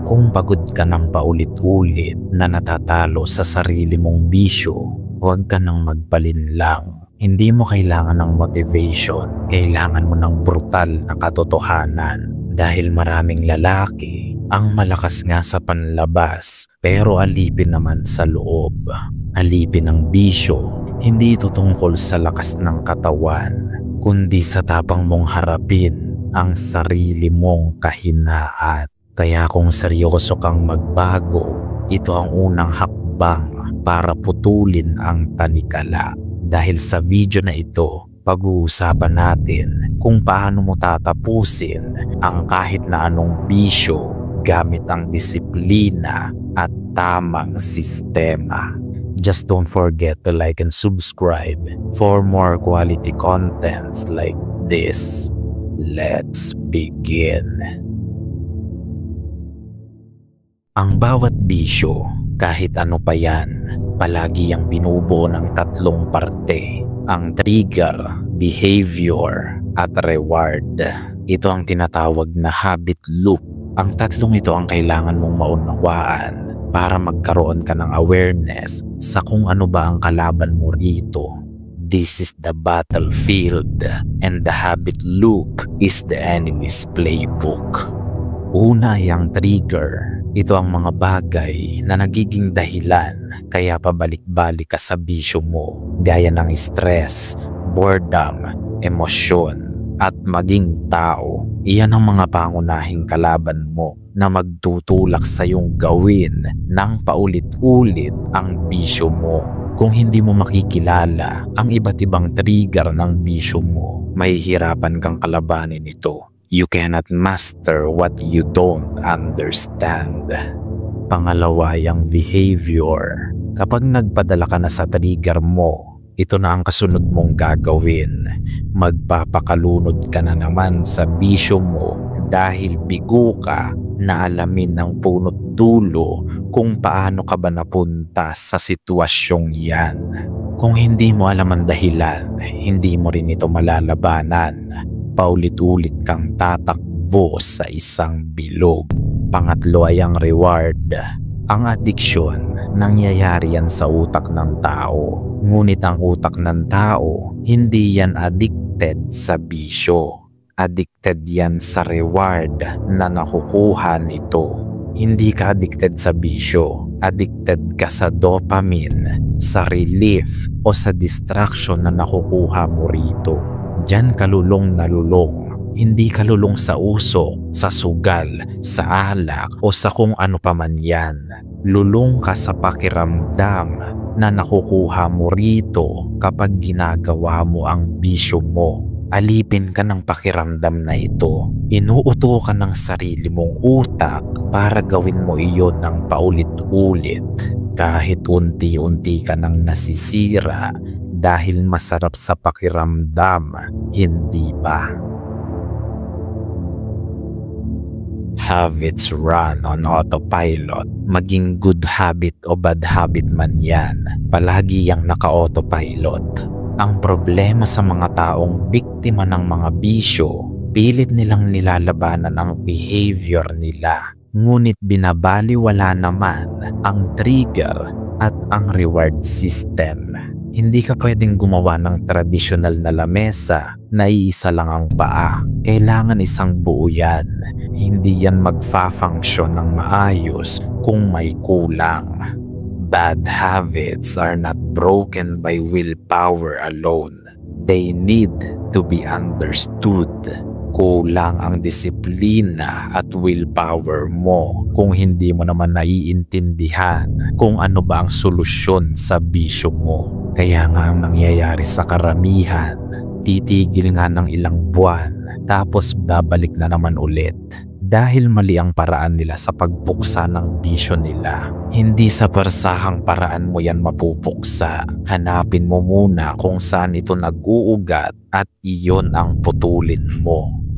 Kung pagod ka ng paulit-ulit na natatalo sa sarili mong bisyo, huwag ka nang magpalinlang. Hindi mo kailangan ng motivation, kailangan mo ng brutal na katotohanan. Dahil maraming lalaki ang malakas nga sa panlabas pero alipin naman sa loob. Alipin ng bisyo, hindi ito tungkol sa lakas ng katawan, kundi sa tapang mong harapin ang sarili mong kahinaan. Kaya kung seryoso kang magbago, ito ang unang hakbang para putulin ang tanikala. Dahil sa video na ito, pag-uusapan natin kung paano mo tatapusin ang kahit na anong bisyo gamit ang disiplina at tamang sistema. Just don't forget to like and subscribe for more quality contents like this. Let's begin. Ang bawat bisyo, kahit ano pa yan, palagi ang binubuo ng tatlong parte. Ang trigger, behavior, at reward. Ito ang tinatawag na habit loop. Ang tatlong ito ang kailangan mong maunawaan para magkaroon ka ng awareness sa kung ano ba ang kalaban mo rito. This is the battlefield and the habit loop is the enemy's playbook. Una ay ang trigger. Ito ang mga bagay na nagiging dahilan kaya pabalik-balik ka sa bisyo mo, gaya ng stress, boredom, emosyon, at maging tao. Iyan ang mga pangunahing kalaban mo na magtutulak sa iyong gawin ng paulit-ulit ang bisyo mo. Kung hindi mo makikilala ang iba't ibang trigger ng bisyo mo, mahihirapan kang kalabanin ito. You cannot master what you don't understand. Pangalawa ay ang behavior. Kapag nagpadala ka na sa trigger mo, ito na ang kasunod mong gagawin. Magpapakalunod ka na naman sa bisyo mo dahil bigo ka na alamin ng punot dulo kung paano ka ba napunta sa sitwasyong yan. Kung hindi mo alam ang dahilan, hindi mo rin ito malalabanan. Paulit-ulit kang tatakbo sa isang bilog. Pangatlo ay ang reward. Ang addiction, nangyayari yan sa utak ng tao. Ngunit ang utak ng tao, hindi yan addicted sa bisyo. Addicted yan sa reward na nakukuha nito. Hindi ka addicted sa bisyo. Addicted ka sa dopamine, sa relief o sa distraction na nakukuha mo rito. Diyan ka lulong na lulong. Hindi ka lulong sa usok, sa sugal, sa alak o sa kung ano pa man yan. Lulong ka sa pakiramdam na nakukuha mo rito kapag ginagawa mo ang bisyo mo. Alipin ka ng pakiramdam na ito. Inuuto ka ng sarili mong utak para gawin mo iyon ng paulit-ulit. Kahit unti-unti ka nang nasisira dahil masarap sa pakiramdam, hindi ba? Habits run on autopilot. Maging good habit o bad habit man yan, palagi yang naka-autopilot. Ang problema sa mga taong biktima ng mga bisyo, pilit nilang nilalabanan ang behavior nila. Ngunit binabaliwala naman ang trigger at ang reward system. Hindi ka pwedeng gumawa ng tradisyonal na lamesa na iisa lang ang paa. Kailangan isang buo yan. Hindi yan magfa-function ng maayos kung may kulang. Bad habits are not broken by willpower alone. They need to be understood. Kulang ang disiplina at willpower mo kung hindi mo naman naiintindihan kung ano ba ang solusyon sa bisyo mo. Kaya nga ang nangyayari sa karamihan, titigil nga ng ilang buwan tapos babalik na naman ulit. Dahil mali ang paraan nila sa pagpuksa ng bisyo nila. Hindi sa parsahang paraan mo yan mapupuksa. Hanapin mo muna kung saan ito nag-uugat at iyon ang putulin mo.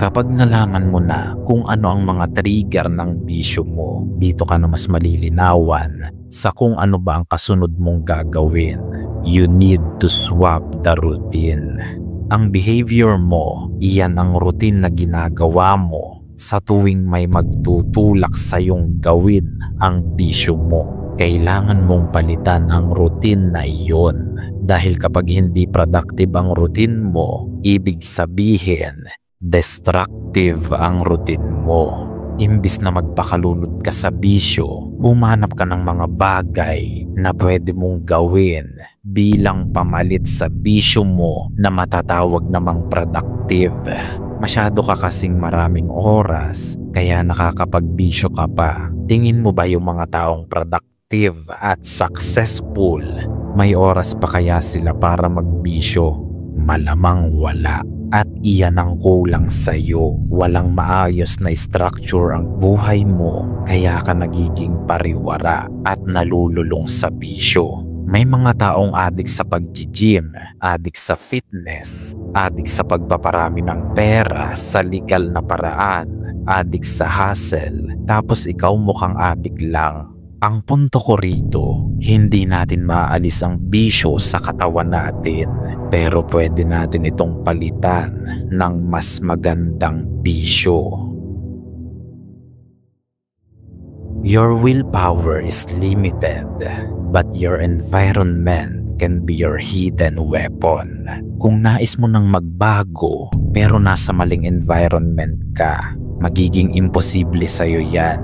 Kapag nalaman mo na kung ano ang mga trigger ng bisyo mo, dito ka na mas malilinawan sa kung ano ba ang kasunod mong gagawin. You need to swap the routine. Ang behavior mo, iyan ang routine na ginagawa mo sa tuwing may magtutulak sa iyong gawin ang bisyo mo. Kailangan mong palitan ang routine na iyon. Dahil kapag hindi productive ang routine mo, ibig sabihin, destructive ang routine mo. Imbis na magpakalunod ka sa bisyo, humanap ka ng mga bagay na pwede mong gawin bilang pamalit sa bisyo mo na matatawag namang productive. Masyado ka kasing maraming oras, kaya nakakapagbisyo ka pa. Tingin mo ba yung mga taong productive at successful, may oras pa kaya sila para magbisyo? Malamang wala. At iyan ang kulang sa'yo. Walang maayos na structure ang buhay mo, kaya ka nagiging pariwara at nalululong sa bisyo. May mga taong adik sa pag-gym, adik sa fitness, adik sa pagpaparami ng pera sa legal na paraan, adik sa hustle, tapos ikaw mukhang adik lang. Ang punto ko rito, hindi natin maaalis ang bisyo sa katawan natin, pero pwede natin itong palitan ng mas magandang bisyo. Your willpower is limited, but your environment can be your hidden weapon. Kung nais mo nang magbago, pero nasa maling environment ka, magiging imposible sa'yo yan.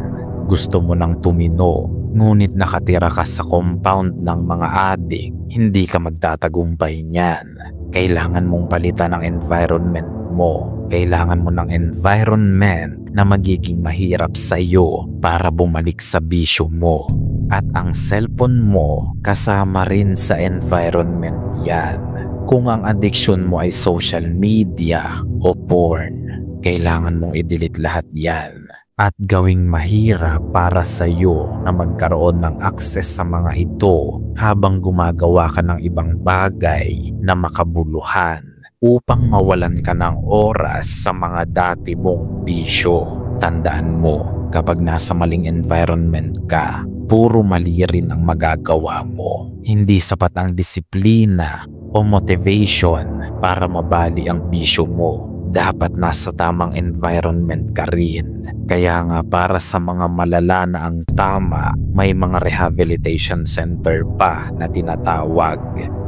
Gusto mo nang tumino, ngunit nakatira ka sa compound ng mga adik, hindi ka magtatagumpay niyan. Kailangan mong palitan ang environment mo. Kailangan mo ng environment na magiging mahirap sa iyo para bumalik sa bisyo mo. At ang cellphone mo, kasama rin sa environment yan. Kung ang addiction mo ay social media o porn, kailangan mong i-delete lahat yan. At gawing mahirap para sa iyo na magkaroon ng access sa mga ito habang gumagawa ka ng ibang bagay na makabuluhan upang mawalan ka ng oras sa mga dati mong bisyo. Tandaan mo, kapag nasa maling environment ka, puro mali rin ang magagawa mo. Hindi sapat ang disiplina o motivation para mabali ang bisyo mo. Dapat nasa tamang environment ka rin. Kaya nga para sa mga malala na ang tama, may mga rehabilitation center pa na tinatawag.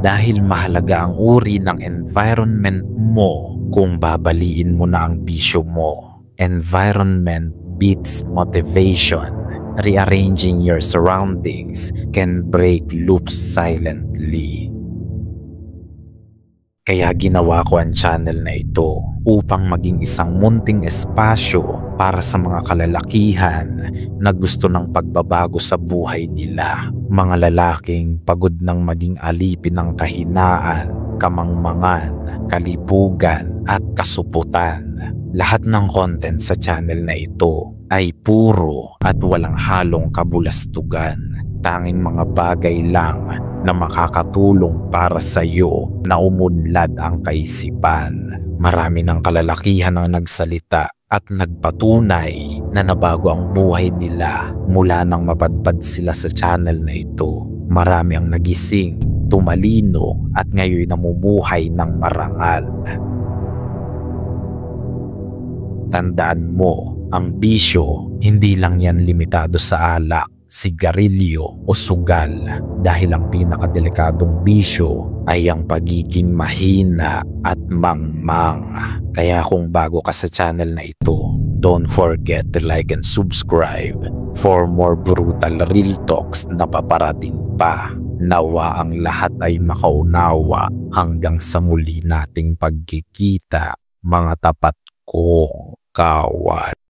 Dahil mahalaga ang uri ng environment mo kung babaliin mo na ang bisyo mo. Environment beats motivation. Rearranging your surroundings can break loops silently. Kaya ginawa ko ang channel na ito upang maging isang munting espasyo para sa mga kalalakihan na gusto ng pagbabago sa buhay nila. Mga lalaking pagod ng maging alipin ng kahinaan, kamangmangan, kalibugan at kasuputan. Lahat ng content sa channel na ito ay puro at walang halong kabulastugan. Tanging mga bagay lang na makakatulong para sa iyo na umunlad ang kaisipan. Marami ng kalalakihan ang nagsalita at nagpatunay na nabago ang buhay nila mula nang mapadpad sila sa channel na ito. Marami ang nagising, tumalino at ngayon namumuhay ng marangal. Tandaan mo, ang bisyo hindi lang yan limitado sa alak, sigarilyo o sugal, dahil ang pinakadelikadong bisyo ay ang pagiging mahina at mangmang. Kaya kung bago ka sa channel na ito, don't forget to like and subscribe for more brutal real talks na paparating pa. Nawa ang lahat ay makaunawa hanggang sa muli nating pagkikita, mga tapat kong kawan.